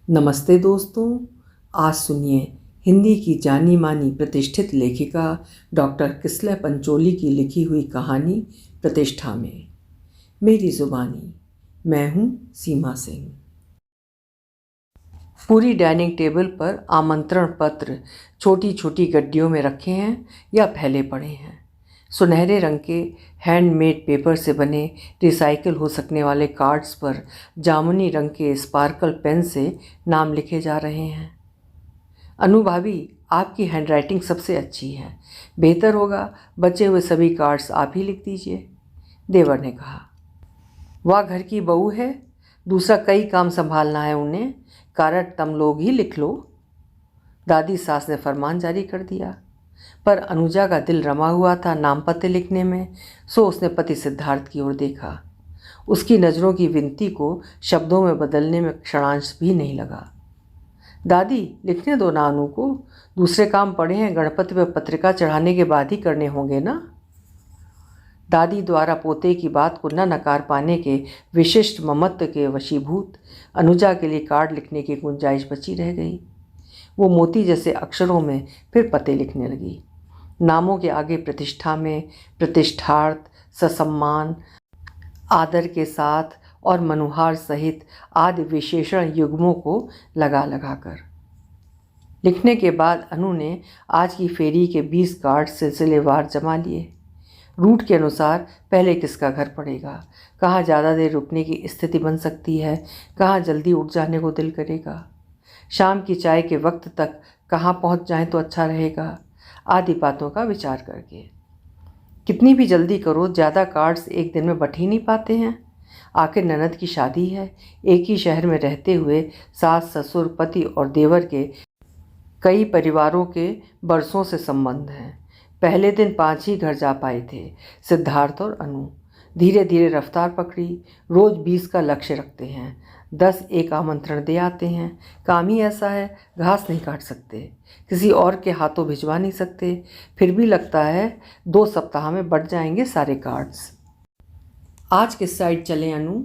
नमस्ते दोस्तों। आज सुनिए हिंदी की जानी मानी प्रतिष्ठित लेखिका डॉक्टर किसलय पंचोली की लिखी हुई कहानी प्रतिष्ठा में। मेरी जुबानी। मैं हूँ सीमा सिंह। पूरी डाइनिंग टेबल पर आमंत्रण पत्र छोटी छोटी गड्डियों में रखे हैं या फैले पड़े हैं। सुनहरे रंग के हैंडमेड पेपर से बने रिसाइकिल हो सकने वाले कार्ड्स पर जामुनी रंग के स्पार्कल पेन से नाम लिखे जा रहे हैं। अनु भाभी, आपकी हैंडराइटिंग सबसे अच्छी है। बेहतर होगा बचे हुए सभी कार्ड्स आप ही लिख दीजिए, देवर ने कहा। वह घर की बहू है, दूसरा कई काम संभालना है उन्हें, कार्ड तुम लोग ही लिख लो। दादी सास ने फरमान जारी कर दिया। पर अनुजा का दिल रमा हुआ था नाम पते लिखने में, सो उसने पति सिद्धार्थ की ओर देखा। उसकी नज़रों की विनती को शब्दों में बदलने में क्षणांश भी नहीं लगा। दादी, लिखने दो ना अनु को, दूसरे काम पड़े हैं, गणपति पर पत्रिका चढ़ाने के बाद ही करने होंगे ना। दादी द्वारा पोते की बात को न नकार पाने के विशिष्ट ममत्व के वशीभूत अनुजा के लिए कार्ड लिखने की गुंजाइश बची रह गई। वो मोती जैसे अक्षरों में फिर पते लिखने लगी। नामों के आगे प्रतिष्ठा में प्रतिष्ठार्थ, ससम्मान, आदर के साथ और मनुहार सहित आदि विशेषण युग्मों को लगा लगा कर लिखने के बाद अनु ने आज की फेरी के 20 कार्ड सिलसिलेवार जमा लिए। रूट के अनुसार पहले किसका घर पड़ेगा, कहाँ ज़्यादा देर रुकने की स्थिति बन सकती है, कहाँ जल्दी उठ जाने को दिल करेगा, शाम की चाय के वक्त तक कहाँ पहुँच जाएं तो अच्छा रहेगा, आदि बातों का विचार करके। कितनी भी जल्दी करो, ज़्यादा कार्ड्स एक दिन में बट ही नहीं पाते हैं। आखिर ननद की शादी है, एक ही शहर में रहते हुए सास ससुर पति और देवर के कई परिवारों के बरसों से संबंध हैं। पहले दिन 5 ही घर जा पाए थे, सिद्धार्थ और अनु। धीरे धीरे रफ्तार पकड़ी। रोज़ 20 का लक्ष्य रखते हैं, 10 एक आमंत्रण दे आते हैं। काम ही ऐसा है, घास नहीं काट सकते, किसी और के हाथों भिजवा नहीं सकते। फिर भी लगता है 2 सप्ताह में बढ़ जाएंगे सारे कार्ड्स। आज किस साइड चलें अनु,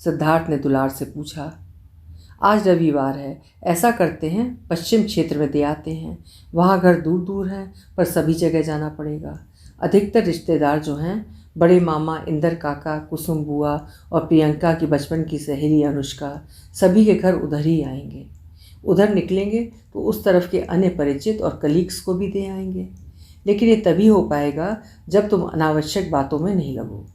सिद्धार्थ ने दुलार से पूछा। आज रविवार है, ऐसा करते हैं पश्चिम क्षेत्र में दे आते हैं। वहाँ घर दूर दूर हैं, पर सभी जगह जाना पड़ेगा। अधिकतर रिश्तेदार जो हैं, बड़े मामा इंदर काका, कुसुम बुआ और प्रियंका की बचपन की सहेली अनुष्का, सभी के घर उधर ही आएंगे। उधर निकलेंगे तो उस तरफ के अन्य परिचित और कलीग्स को भी दे आएंगे। लेकिन ये तभी हो पाएगा जब तुम अनावश्यक बातों में नहीं लगो।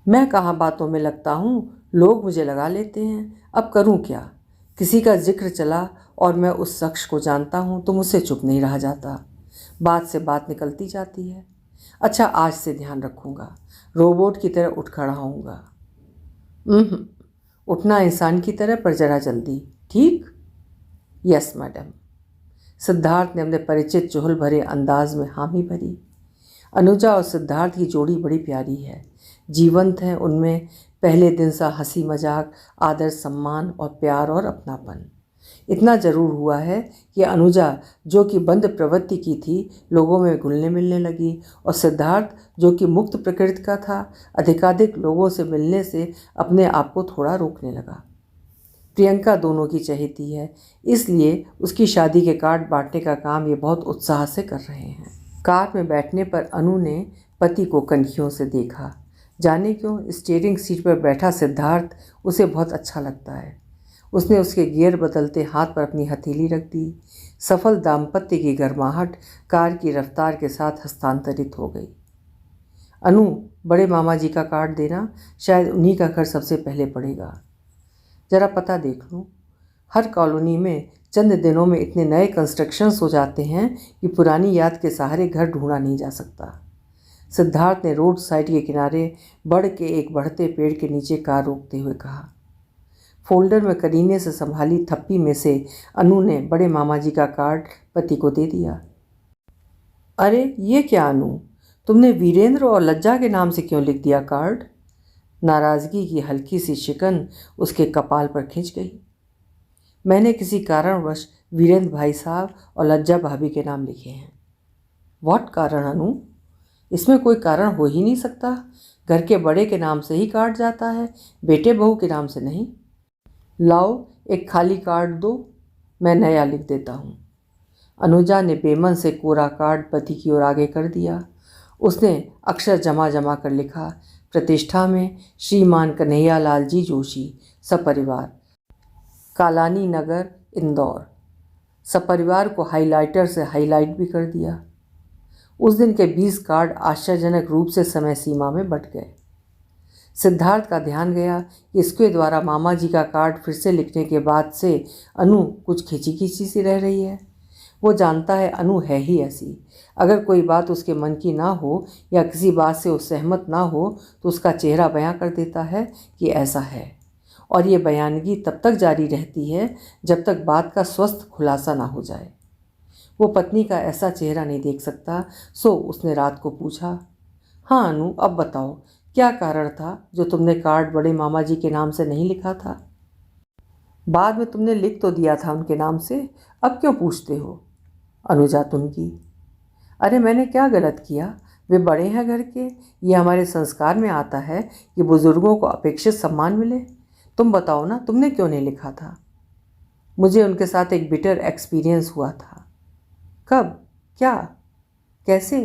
मैं कहाँ बातों में लगता हूँ, लोग मुझे लगा लेते हैं। अब करूँ क्या? किसी का जिक्र चला और मैं उस शख्स को जानता हूँ तो मुझसे चुप नहीं रहा जाता। बात से बात निकलती जाती है। अच्छा, आज से ध्यान रखूँगा, रोबोट की तरह उठ खड़ा होऊंगा। उठना इंसान की तरह, पर जरा जल्दी, ठीक? Yes madam. सिद्धार्थ ने अपने परिचित चुहल भरे अंदाज में हामी भरी। अनुजा और सिद्धार्थ की जोड़ी बड़ी प्यारी है, जीवंत है। उनमें पहले दिन सा हंसी मजाक, आदर सम्मान और प्यार और अपनापन। इतना ज़रूर हुआ है कि अनुजा, जो कि बंद प्रवृत्ति की थी, लोगों में घुलने मिलने लगी, और सिद्धार्थ, जो कि मुक्त प्रकृति का था, अधिकाधिक लोगों से मिलने से अपने आप को थोड़ा रोकने लगा। प्रियंका दोनों की चहेती है, इसलिए उसकी शादी के कार्ड बांटने का काम ये बहुत उत्साह से कर रहे हैं। कार में बैठने पर अनु ने पति को कनखियों से देखा। जाने क्यों स्टीयरिंग सीट पर बैठा सिद्धार्थ उसे बहुत अच्छा लगता है। उसने उसके गियर बदलते हाथ पर अपनी हथेली रख दी। सफल दाम्पत्य की गर्माहट कार की रफ्तार के साथ हस्तांतरित हो गई। अनु, बड़े मामा जी का कार्ड देना, शायद उन्हीं का घर सबसे पहले पड़ेगा। ज़रा पता देख लूँ। हर कॉलोनी में चंद दिनों में इतने नए कंस्ट्रक्शंस हो जाते हैं कि पुरानी याद के सहारे घर ढूंढा नहीं जा सकता। सिद्धार्थ ने रोड साइड के किनारे बढ़ के एक बढ़ते पेड़ के नीचे कार रोकते हुए कहा। फोल्डर में करीने से संभाली थप्पी में से अनु ने बड़े मामा जी का कार्ड पति को दे दिया। अरे ये क्या अनु, तुमने वीरेंद्र और लज्जा के नाम से क्यों लिख दिया कार्ड? नाराज़गी की हल्की सी शिकन उसके कपाल पर खिंच गई। मैंने किसी कारणवश वीरेंद्र भाई साहब और लज्जा भाभी के नाम लिखे हैं। व्हाट कारण अनु? इसमें कोई कारण हो ही नहीं सकता। घर के बड़े के नाम से ही कार्ड जाता है, बेटे बहू के नाम से नहीं। लाओ, एक खाली कार्ड दो, मैं नया लिख देता हूँ। अनुजा ने बेमन से कोरा कार्ड पति की ओर आगे कर दिया। उसने अक्षर जमा जमा कर लिखा, प्रतिष्ठा में श्रीमान कन्हैयालाल जी जोशी, सपरिवार, कालानी नगर, इंदौर। सपरिवार को हाइलाइटर से हाईलाइट भी कर दिया। उस दिन के 20 कार्ड आश्चर्यजनक रूप से समय सीमा में बट गए। सिद्धार्थ का ध्यान गया कि इसके द्वारा मामा जी का कार्ड फिर से लिखने के बाद से अनु कुछ खिंची खिंची सी रह रही है। वो जानता है अनु है ही ऐसी। अगर कोई बात उसके मन की ना हो या किसी बात से वो सहमत ना हो तो उसका चेहरा बयां कर देता है कि ऐसा है, और ये बयानगी तब तक जारी रहती है जब तक बात का स्वस्थ खुलासा ना हो जाए। वो पत्नी का ऐसा चेहरा नहीं देख सकता, सो उसने रात को पूछा, हाँ अनु, अब बताओ क्या कारण था जो तुमने कार्ड बड़े मामा जी के नाम से नहीं लिखा था? बाद में तुमने लिख तो दिया था उनके नाम से, अब क्यों पूछते हो? अनुजा तुनकी, अरे मैंने क्या गलत किया? वे बड़े हैं घर के, ये हमारे संस्कार में आता है कि बुजुर्गों को अपेक्षित सम्मान मिले। तुम बताओ ना, तुमने क्यों नहीं लिखा था? मुझे उनके साथ एक बिटर एक्सपीरियंस हुआ था। कब? क्या? कैसे?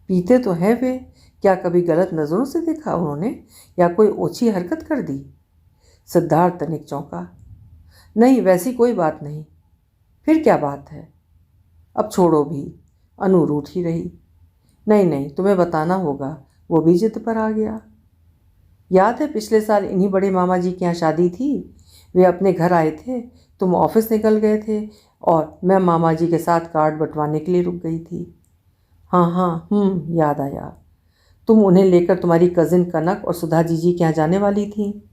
पीते तो हैं वे, क्या कभी गलत नज़रों से देखा उन्होंने या कोई ओछी हरकत कर दी? सिद्धार्थ तनिक चौंका। नहीं, वैसी कोई बात नहीं। फिर क्या बात है? अब छोड़ो भी। अनु रूठ ही रही। नहीं नहीं, तुम्हें बताना होगा। वो भी जिद पर आ गया। याद है पिछले साल इन्हीं बड़े मामा जी के यहाँ शादी थी? वे अपने घर आए थे, तुम ऑफिस निकल गए थे और मैं मामा जी के साथ कार्ड बंटवाने के लिए रुक गई थी। हाँ हाँ, याद आया। तुम उन्हें लेकर तुम्हारी कज़िन कनक और सुधा जीजी के यहाँ जाने वाली थी।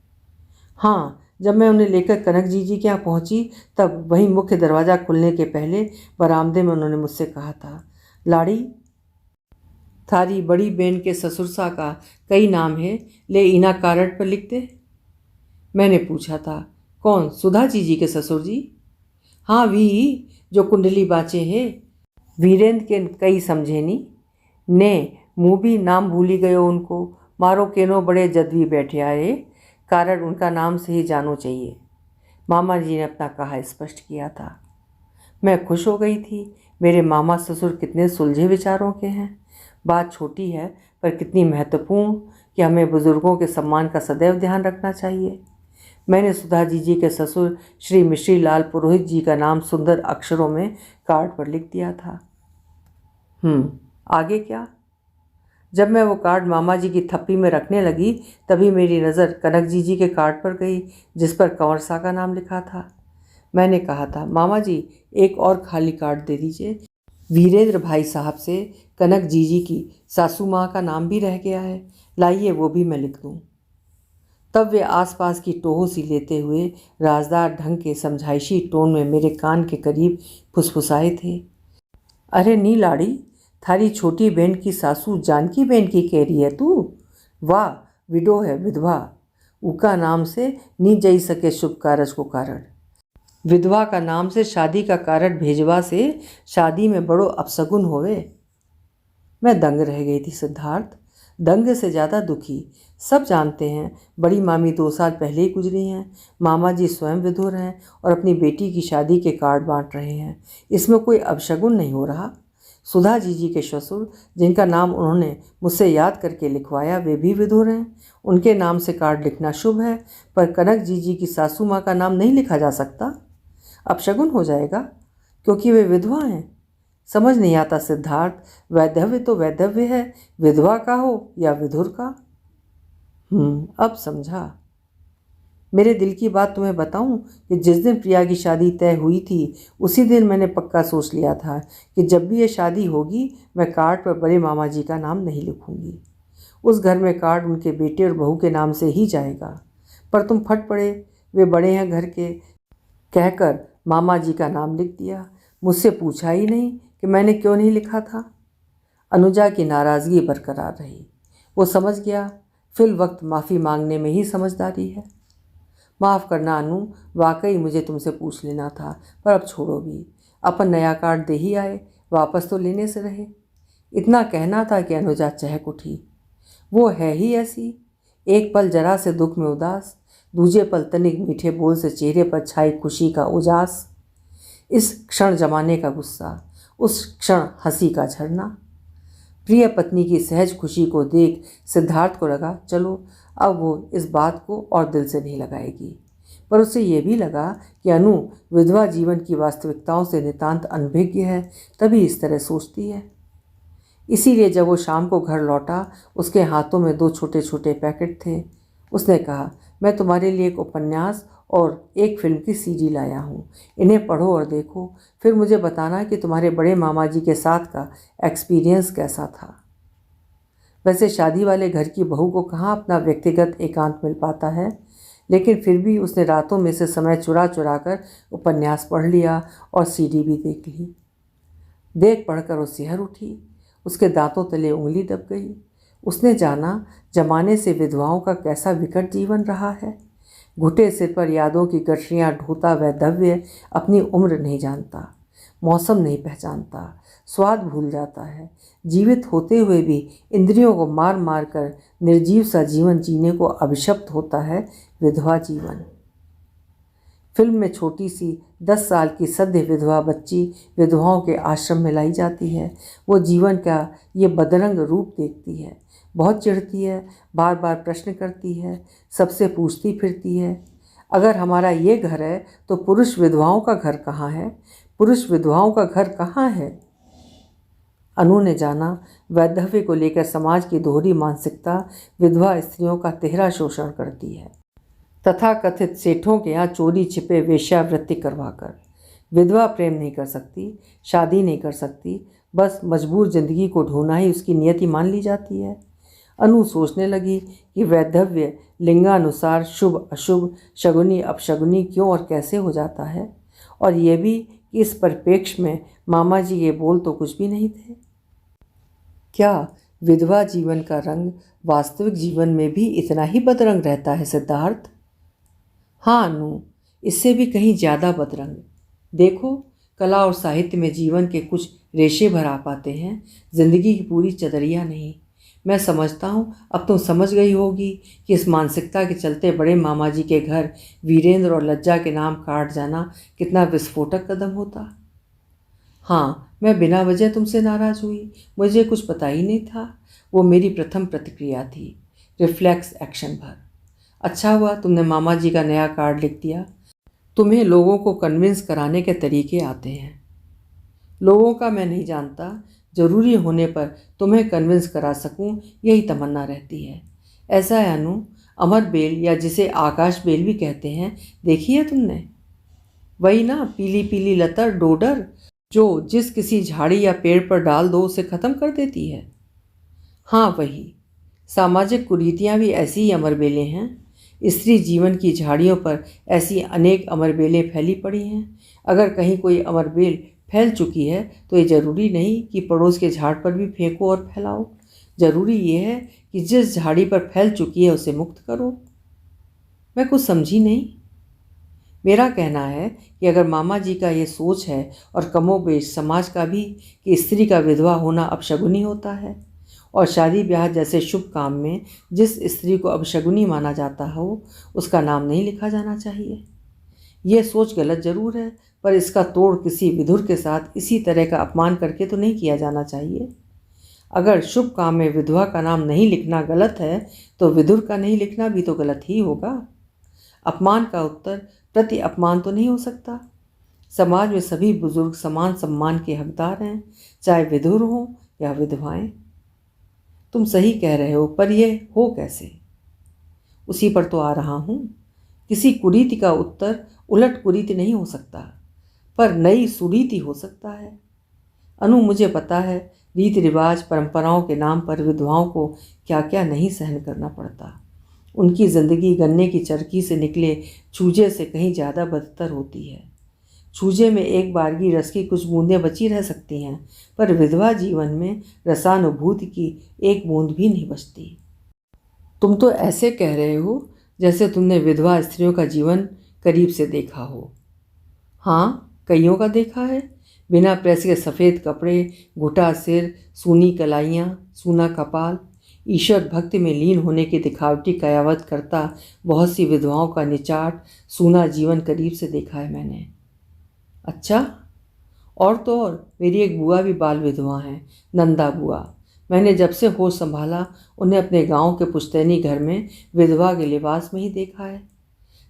हाँ, जब मैं उन्हें लेकर कनक जीजी के यहाँ पहुँची तब वहीं मुख्य दरवाज़ा खुलने के पहले बरामदे में उन्होंने मुझसे कहा था, लाड़ी, थारी बड़ी बहन के ससुरसा का कई नाम है, ले इना कार्ड पर लिख दे। मैंने पूछा था, कौन? सुधा जीजी के ससुर जी? हाँ, वी जो कुंडली बाचे है। वीरेंद्र के कई समझेनी ने मुँह भी नाम भूली गयो उनको, मारो केनो बड़े जदवी बैठे आए, कारण उनका नाम से ही जानो चाहिए। मामा जी ने अपना कहा स्पष्ट किया था। मैं खुश हो गई थी। मेरे मामा ससुर कितने सुलझे विचारों के हैं। बात छोटी है पर कितनी महत्वपूर्ण कि हमें बुजुर्गों के सम्मान का सदैव ध्यान रखना चाहिए। मैंने सुधा जीजी के ससुर श्री मिश्री लाल पुरोहित जी का नाम सुंदर अक्षरों में कार्ड पर लिख दिया था। आगे क्या? जब मैं वो कार्ड मामा जी की थप्पी में रखने लगी तभी मेरी नज़र कनक जीजी के कार्ड पर गई जिस पर कंवर सा का नाम लिखा था। मैंने कहा था, मामा जी एक और खाली कार्ड दे दीजिए। वीरेंद्र भाई साहब से कनक जीजी की सासू माँ का नाम भी रह गया है, लाइए वो भी मैं लिख दूँ। तब वे आसपास की टोह सी लेते हुए राजदार ढंग के समझाइशी टोन में मेरे कान के करीब फुसफुसाए थे, अरे नी लाड़ी, थारी छोटी बहन की सासू जानकी बहन की कह रही है तू? वाह, विडो है, विधवा। उका नाम से नी जई सके शुभ कारज को कारण। विधवा का नाम से शादी का कारण भेजवा से शादी में बड़ो अपशगुन होवे। मैं दंग रह गई थी सिद्धार्थ, दंग से ज़्यादा दुखी। सब जानते हैं बड़ी मामी 2 साल पहले ही गुजरी हैं, मामा जी स्वयं विधुर हैं और अपनी बेटी की शादी के कार्ड बांट रहे हैं। इसमें कोई अपशगुन नहीं हो रहा। सुधा जीजी के ससुर जिनका नाम उन्होंने मुझसे याद करके लिखवाया वे भी विधुर हैं, उनके नाम से कार्ड लिखना शुभ है, पर कनक जीजी की सासू माँ का नाम नहीं लिखा जा सकता। अपशगुन हो जाएगा क्योंकि वे विधवा हैं। समझ नहीं आता सिद्धार्थ, वैधव्य तो वैधव्य है, विधवा का हो या विधुर का। अब समझा। मेरे दिल की बात तुम्हें बताऊं कि जिस दिन प्रिया की शादी तय हुई थी उसी दिन मैंने पक्का सोच लिया था कि जब भी ये शादी होगी मैं कार्ड पर बड़े मामा जी का नाम नहीं लिखूंगी। उस घर में कार्ड उनके बेटे और बहू के नाम से ही जाएगा। पर तुम फट पड़े, वे बड़े हैं घर के कहकर मामा जी का नाम लिख दिया। मुझसे पूछा ही नहीं कि मैंने क्यों नहीं लिखा था। अनुजा की नाराज़गी बरकरार रही। वो समझ गया, फिल वक्त माफ़ी मांगने में ही समझदारी है। माफ़ करना अनु, वाकई मुझे तुमसे पूछ लेना था, पर अब छोड़ो भी। अपन नया कार्ड दे ही आए, वापस तो लेने से रहे। इतना कहना था कि अनुजा चहक उठी। वो है ही ऐसी, एक पल जरा से दुख में उदास, दूजे पल तनिक मीठे बोल से चेहरे पर छाई खुशी का उजास, इस क्षण जमाने का गुस्सा, उस क्षण हंसी का झरना। प्रिय पत्नी की सहज खुशी को देख सिद्धार्थ को लगा चलो अब वो इस बात को और दिल से नहीं लगाएगी, पर उसे यह भी लगा कि अनु विधवा जीवन की वास्तविकताओं से नितांत अनभिज्ञ है, तभी इस तरह सोचती है। इसीलिए जब वो शाम को घर लौटा, उसके हाथों में 2 छोटे छोटे पैकेट थे। उसने कहा, मैं तुम्हारे लिए एक उपन्यास और एक फिल्म की सीडी लाया हूँ, इन्हें पढ़ो और देखो, फिर मुझे बताना कि तुम्हारे बड़े मामा जी के साथ का एक्सपीरियंस कैसा था। वैसे शादी वाले घर की बहू को कहाँ अपना व्यक्तिगत एकांत मिल पाता है, लेकिन फिर भी उसने रातों में से समय चुरा चुरा कर उपन्यास पढ़ लिया और सीडी भी देख ली। देख पढ़कर वो सिहर उठी, उसके दांतों तले उंगली दब गई। उसने जाना जमाने से विधवाओं का कैसा विकट जीवन रहा है। घुटे सिर पर यादों की गठरियाँ ढोता वैधव्य अपनी उम्र नहीं जानता, मौसम नहीं पहचानता, स्वाद भूल जाता है। जीवित होते हुए भी इंद्रियों को मार मार कर निर्जीव सा जीवन जीने को अभिशप्त होता है विधवा जीवन। फिल्म में छोटी सी 10 साल की सद्य विधवा बच्ची विधवाओं के आश्रम में लाई जाती है। वो जीवन का ये बदरंग रूप देखती है, बहुत चिढ़ती है, बार बार प्रश्न करती है, सबसे पूछती फिरती है, अगर हमारा ये घर है तो पुरुष विधवाओं का घर कहाँ है? पुरुष विधवाओं का घर कहाँ है? अनु ने जाना वैधव्य को लेकर समाज की दोहरी मानसिकता विधवा स्त्रियों का तिहरा शोषण करती है। तथा कथित सेठों के यहाँ चोरी छिपे वेश्यावृत्ति करवाकर विधवा प्रेम नहीं कर सकती, शादी नहीं कर सकती, बस मजबूर जिंदगी को ढूंढना ही उसकी नियति मान ली जाती है। अनु सोचने लगी कि वैधव्य लिंगानुसार शुभ अशुभ, शगुनी अपशगुनी क्यों और कैसे हो जाता है, और यह भी कि इस परिप्रेक्ष्य में मामा जी के बोल तो कुछ भी नहीं थे। क्या विधवा जीवन का रंग वास्तविक जीवन में भी इतना ही बदरंग रहता है सिद्धार्थ? हाँ अनु, इससे भी कहीं ज़्यादा बदरंग। देखो, कला और साहित्य में जीवन के कुछ रेशे भर आ पाते हैं, जिंदगी की पूरी चदरिया नहीं। मैं समझता हूँ अब तुम समझ गई होगी कि इस मानसिकता के चलते बड़े मामा जी के घर वीरेंद्र और लज्जा के नाम काट जाना कितना विस्फोटक कदम होता। हाँ, मैं बिना वजह तुमसे नाराज़ हुई, मुझे कुछ पता ही नहीं था। वो मेरी प्रथम प्रतिक्रिया थी, रिफ्लेक्स एक्शन भर। अच्छा हुआ तुमने मामा जी का नया कार्ड लिख दिया। तुम्हें लोगों को कन्विंस कराने के तरीके आते हैं। लोगों का मैं नहीं जानता, जरूरी होने पर तुम्हें कन्विंस करा सकूं, यही तमन्ना रहती है। ऐसा है अनु, अमर बेल या जिसे आकाश बेल भी कहते हैं, देखी है तुमने? वही ना, पीली पीली लतर डोडर जो जिस किसी झाड़ी या पेड़ पर डाल दो उसे ख़त्म कर देती है। हाँ वही। सामाजिक कुरीतियाँ भी ऐसी ही अमरबेलें हैं। स्त्री जीवन की झाड़ियों पर ऐसी अनेक अमरबेलें फैली पड़ी हैं। अगर कहीं कोई अमरबेल फैल चुकी है तो ये ज़रूरी नहीं कि पड़ोस के झाड़ पर भी फेंको और फैलाओ। ज़रूरी ये है कि जिस झाड़ी पर फैल चुकी है उसे मुक्त करो। मैं कुछ समझी नहीं। मेरा कहना है कि अगर मामा जी का ये सोच है और कमोबेश समाज का भी, कि स्त्री का विधवा होना अपशगुनी होता है और शादी ब्याह जैसे शुभ काम में जिस स्त्री को अपशगुनी माना जाता हो उसका नाम नहीं लिखा जाना चाहिए। यह सोच गलत जरूर है, पर इसका तोड़ किसी विधुर के साथ इसी तरह का अपमान करके तो नहीं किया जाना चाहिए। अगर शुभ काम में विधवा का नाम नहीं लिखना गलत है तो विधुर का नहीं लिखना भी तो गलत ही होगा। अपमान का उत्तर प्रति अपमान तो नहीं हो सकता। समाज में सभी बुजुर्ग समान सम्मान के हकदार हैं, चाहे विधुर हों या विधवाएं। तुम सही कह रहे हो, पर यह हो कैसे? उसी पर तो आ रहा हूँ। किसी कुरीति का उत्तर उलट कुरीति नहीं हो सकता, पर नई सुरीति हो सकता है। अनु, मुझे पता है रीति रिवाज परंपराओं के नाम पर विधवाओं को क्या क्या नहीं सहन करना पड़ता। उनकी ज़िंदगी गन्ने की चरखी से निकले चूजे से कहीं ज़्यादा बदतर होती है। चूजे में एक बारगी रस की कुछ बूंदें बची रह सकती हैं, पर विधवा जीवन में रसानुभूति की एक बूंद भी नहीं बचती। तुम तो ऐसे कह रहे हो जैसे तुमने विधवा स्त्रियों का जीवन करीब से देखा हो। हाँ, कईयों का देखा है। बिना प्रेस के सफ़ेद कपड़े, घुटा सिर, सूनी कलाइयाँ, सूना कपाल, ईश्वर भक्ति में लीन होने की दिखावटी कयावत करता बहुत सी विधवाओं का निचाट सूना जीवन करीब से देखा है मैंने। अच्छा, और तो और मेरी एक बुआ भी बाल विधवा हैं, नंदा बुआ। मैंने जब से होश संभाला उन्हें अपने गांव के पुश्तैनी घर में विधवा के लिबास में ही देखा है।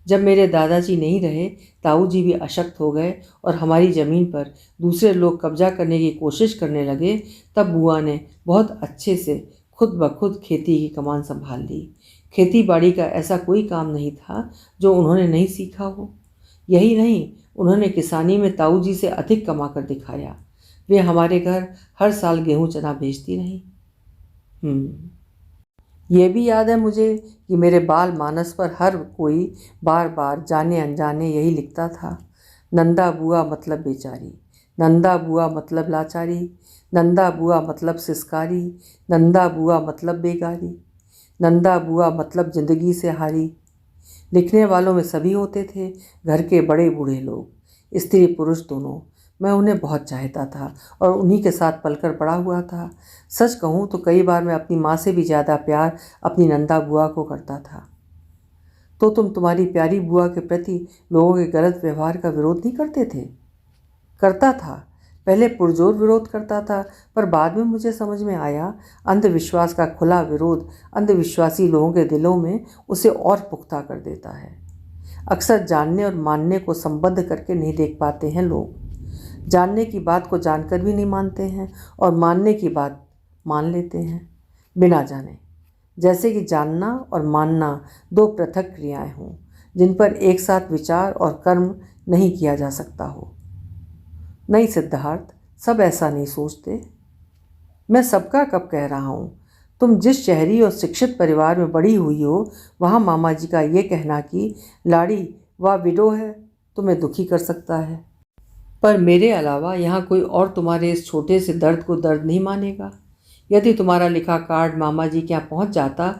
जब मेरे दादाजी नहीं रहे, ताऊ जी भी अशक्त हो गए और हमारी ज़मीन पर दूसरे लोग कब्जा करने की कोशिश करने लगे, तब बुआ ने बहुत अच्छे से खुद ब खुद खेती की कमान संभाल ली। खेती बाड़ी का ऐसा कोई काम नहीं था जो उन्होंने नहीं सीखा हो। यही नहीं, उन्होंने किसानी में ताऊ जी से अधिक कमा कर दिखाया। वे हमारे घर हर साल गेहूं चना भेजती रहीं। ये भी याद है मुझे कि मेरे बाल मानस पर हर कोई बार बार जाने अनजाने यही लिखता था, नंदा बुआ मतलब बेचारी, नंदा बुआ मतलब लाचारी, नंदा बुआ मतलब सिसकारी, नंदा बुआ मतलब बेगारी, नंदा बुआ मतलब जिंदगी से हारी। लिखने वालों में सभी होते थे, घर के बड़े बूढ़े लोग, स्त्री पुरुष दोनों। मैं उन्हें बहुत चाहता था और उन्हीं के साथ पलकर बड़ा हुआ था। सच कहूँ तो कई बार मैं अपनी माँ से भी ज़्यादा प्यार अपनी नंदा बुआ को करता था। तो तुम तुम्हारी प्यारी बुआ के प्रति लोगों के गलत व्यवहार का विरोध नहीं करते थे? करता था। पहले पुरजोर विरोध करता था, पर बाद में मुझे समझ में आया अंधविश्वास का खुला विरोध अंधविश्वासी लोगों के दिलों में उसे और पुख्ता कर देता है। अक्सर जानने और मानने को संबद्ध करके नहीं देख पाते हैं लोग। जानने की बात को जानकर भी नहीं मानते हैं और मानने की बात मान लेते हैं बिना जाने, जैसे कि जानना और मानना दो पृथक क्रियाएं हों जिन पर एक साथ विचार और कर्म नहीं किया जा सकता हो। नहीं सिद्धार्थ, सब ऐसा नहीं सोचते। मैं सबका कब कह रहा हूँ। तुम जिस शहरी और शिक्षित परिवार में बड़ी हुई हो, वहाँ मामा जी का ये कहना कि लाड़ी व विडो है तुम्हें दुखी कर सकता है, पर मेरे अलावा यहाँ कोई और तुम्हारे इस छोटे से दर्द को दर्द नहीं मानेगा। यदि तुम्हारा लिखा कार्ड मामा जी के यहाँ पहुँच जाता,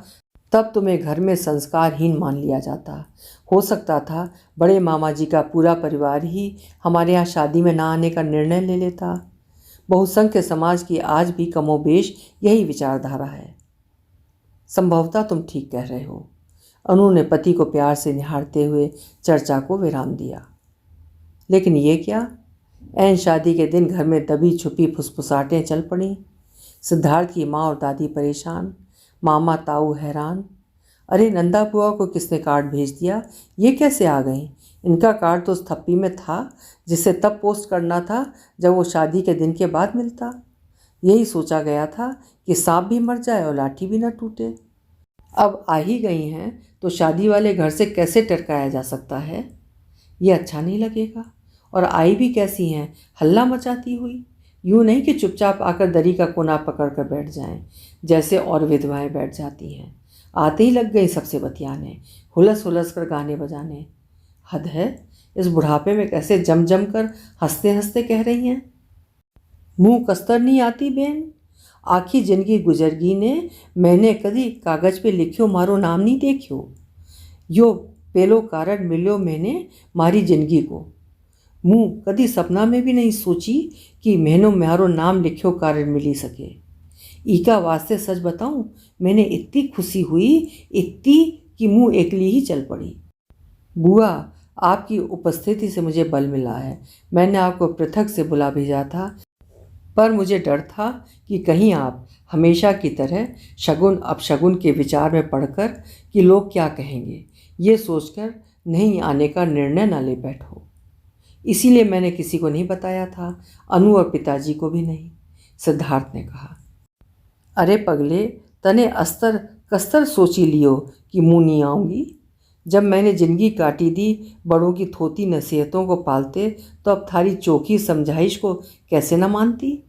तब तुम्हें घर में संस्कारहीन मान लिया जाता। हो सकता था बड़े मामा जी का पूरा परिवार ही हमारे यहाँ शादी में ना आने का निर्णय ले लेता। बहुसंख्य समाज की आज भी कमोबेश यही विचारधारा है। संभवतः तुम ठीक कह रहे हो। अनु ने पति को प्यार से निहारते हुए चर्चा को विराम दिया। लेकिन ये क्या? ऐन शादी के दिन घर में दबी छुपी फुसफुसाहटें चल पड़ी। सिद्धार्थ की माँ और दादी परेशान, मामा ताऊ हैरान। अरे नंदा बुआ को किसने कार्ड भेज दिया? ये कैसे आ गई? इनका कार्ड तो उस थप्पी में था जिसे तब पोस्ट करना था जब वो शादी के दिन के बाद मिलता। यही सोचा गया था कि सांप भी मर जाए और लाठी भी न टूटे। अब आ ही गई हैं तो शादी वाले घर से कैसे टरकाया जा सकता है? ये अच्छा नहीं लगेगा। और आई भी कैसी हैं, हल्ला मचाती हुई। यूँ नहीं कि चुपचाप आकर दरी का कोना पकड़ कर बैठ जाएं, जैसे और विधवाएं बैठ जाती हैं। आते ही लग गई सबसे बतियाने, हुलस हुलस कर गाने बजाने। हद है, इस बुढ़ापे में कैसे जम जम कर हंसते हंसते कह रही हैं। मुँह कस्तर नहीं आती बेन? आखी जिंदगी गुजरगी ने मैंने कदी कागज पे लिखियो मारो नाम नहीं देखियो। यो पेलो कारण मिलियो मैंने मारी जिंदगी को। मुँह कदी सपना में भी नहीं सोची कि मैंने म्यारो नाम लिखियो कारण मिली सके। ईका वास्ते सच बताऊं, मैंने इतनी खुशी हुई, इतनी कि मुँह एकली ही चल पड़ी। बुआ, आपकी उपस्थिति से मुझे बल मिला है। मैंने आपको पृथक से बुला भेजा था, पर मुझे डर था कि कहीं आप हमेशा की तरह शगुन अपशगुन के विचार में पड़कर कि लोग क्या कहेंगे, ये सोचकर नहीं आने का निर्णय न ले बैठो। इसीलिए मैंने किसी को नहीं बताया था, अनु और पिताजी को भी नहीं। सिद्धार्थ ने कहा। अरे पगले, तने अस्तर कस्तर सोची लियो कि मुँह नहीं आऊँगी। जब मैंने जिंदगी काटी दी बड़ों की थोती नसीहतों को पालते, तो अब थारी चोखी समझाइश को कैसे न मानती।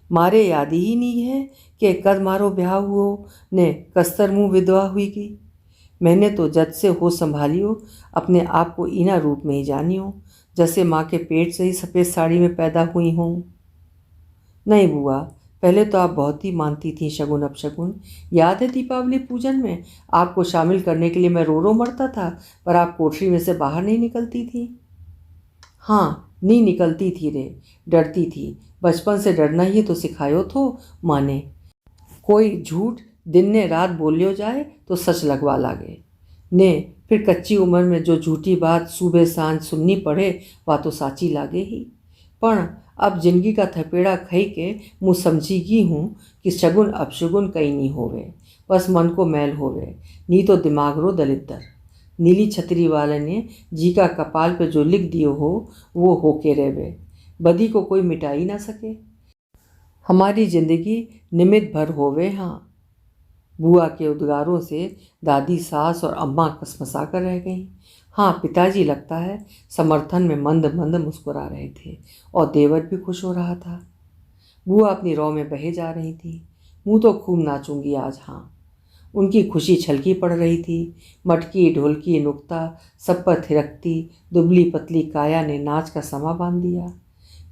मारे याद ही नहीं है कि कद मारो ब्याह हुओ ने कस्तर मुँह विधवा हुई की। मैंने तो जद से हो संभालियो अपने आप को इना रूप में ही जानियो, जैसे माँ के पेट से ही सफ़ेद साड़ी में पैदा हुई हूँ। नहीं बुआ, पहले तो आप बहुत ही मानती थी शगुन अपशगुन। याद है दीपावली पूजन में आपको शामिल करने के लिए मैं रो रो मरता था, पर आप कोठरी में से बाहर नहीं निकलती थी। हाँ, नहीं निकलती थी रे, डरती थी। बचपन से डरना ही तो सिखायो थो माँ ने। कोई झूठ दिन ने रात बोलियो जाए तो सच लगवा लागे ने फिर कच्ची उम्र में जो झूठी बात सुबह सांझ सुननी पड़े वह तो साची लागे ही। पण अब जिंदगी का थपेड़ा खई के मुँह समझी गई हूँ कि शगुन अपशगुन कहीं नहीं होवे, बस मन को मैल होवे, नी तो दिमाग रो दलिद्दर। नीली छतरी वाले ने जी का कपाल पे जो लिख दियो हो वो होके रेवे, बदी को कोई मिटा ही ना सके। हमारी जिंदगी निमित्त भर होवे। हाँ, बुआ के उद्गारों से दादी, सास और अम्मा कसमसा कर रह गईं। हाँ, पिताजी लगता है समर्थन में मंद मंद मुस्कुरा रहे थे और देवर भी खुश हो रहा था। बुआ अपनी रौ में बहे जा रही थी। मुँह तो खूब नाचूंगी आज। हाँ, उनकी खुशी छलकी पड़ रही थी। मटकी, ढोलकी, नुक्ता सब पर थिरकती दुबली पतली काया ने नाच का समा बांध दिया।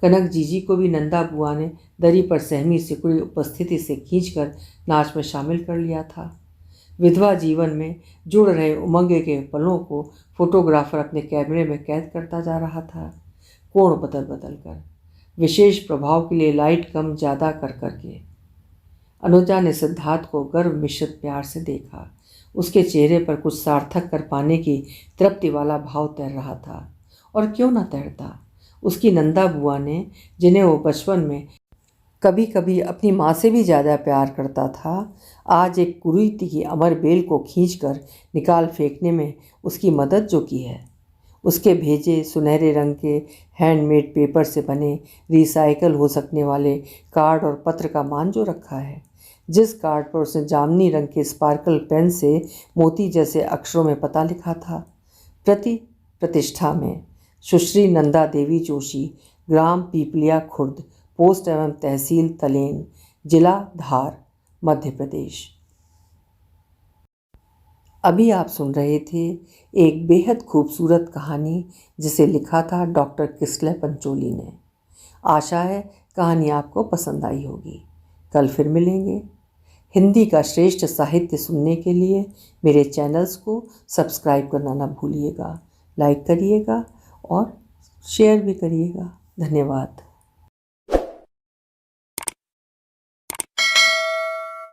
कनक जीजी को भी नंदा बुआ ने दरी पर सहमी सिकुड़ी उपस्थिति से खींचकर नाच में शामिल कर लिया था। विधवा जीवन में जुड़ रहे उमंग के पलों को फोटोग्राफर अपने कैमरे में कैद करता जा रहा था, कोण बदल बदल कर, विशेष प्रभाव के लिए लाइट कम ज़्यादा कर करके। अनुजा ने सिद्धार्थ को गर्व मिश्रित प्यार से देखा। उसके चेहरे पर कुछ सार्थक कर पाने की तृप्ति वाला भाव तैर रहा था। और क्यों न तैरता। उसकी नंदा बुआ ने, जिन्हें वो बचपन में कभी कभी अपनी माँ से भी ज़्यादा प्यार करता था, आज एक कुरीति की अमर बेल को खींचकर निकाल फेंकने में उसकी मदद जो की है। उसके भेजे सुनहरे रंग के हैंडमेड पेपर से बने रिसाइकल हो सकने वाले कार्ड और पत्र का मान जो रखा है, जिस कार्ड पर उसने जामनी रंग के स्पार्कल पेन से मोती जैसे अक्षरों में पता लिखा था, प्रति प्रतिष्ठा में सुश्री नंदा देवी जोशी, ग्राम पीपलिया खुर्द, पोस्ट एवं तहसील तलेन, जिला धार, मध्य प्रदेश। अभी आप सुन रहे थे एक बेहद खूबसूरत कहानी जिसे लिखा था डॉक्टर किसलय पंचोली ने। आशा है कहानी आपको पसंद आई होगी। कल फिर मिलेंगे। हिंदी का श्रेष्ठ साहित्य सुनने के लिए मेरे चैनल्स को सब्सक्राइब करना ना भूलिएगा, लाइक करिएगा और शेयर भी करिएगा। धन्यवाद।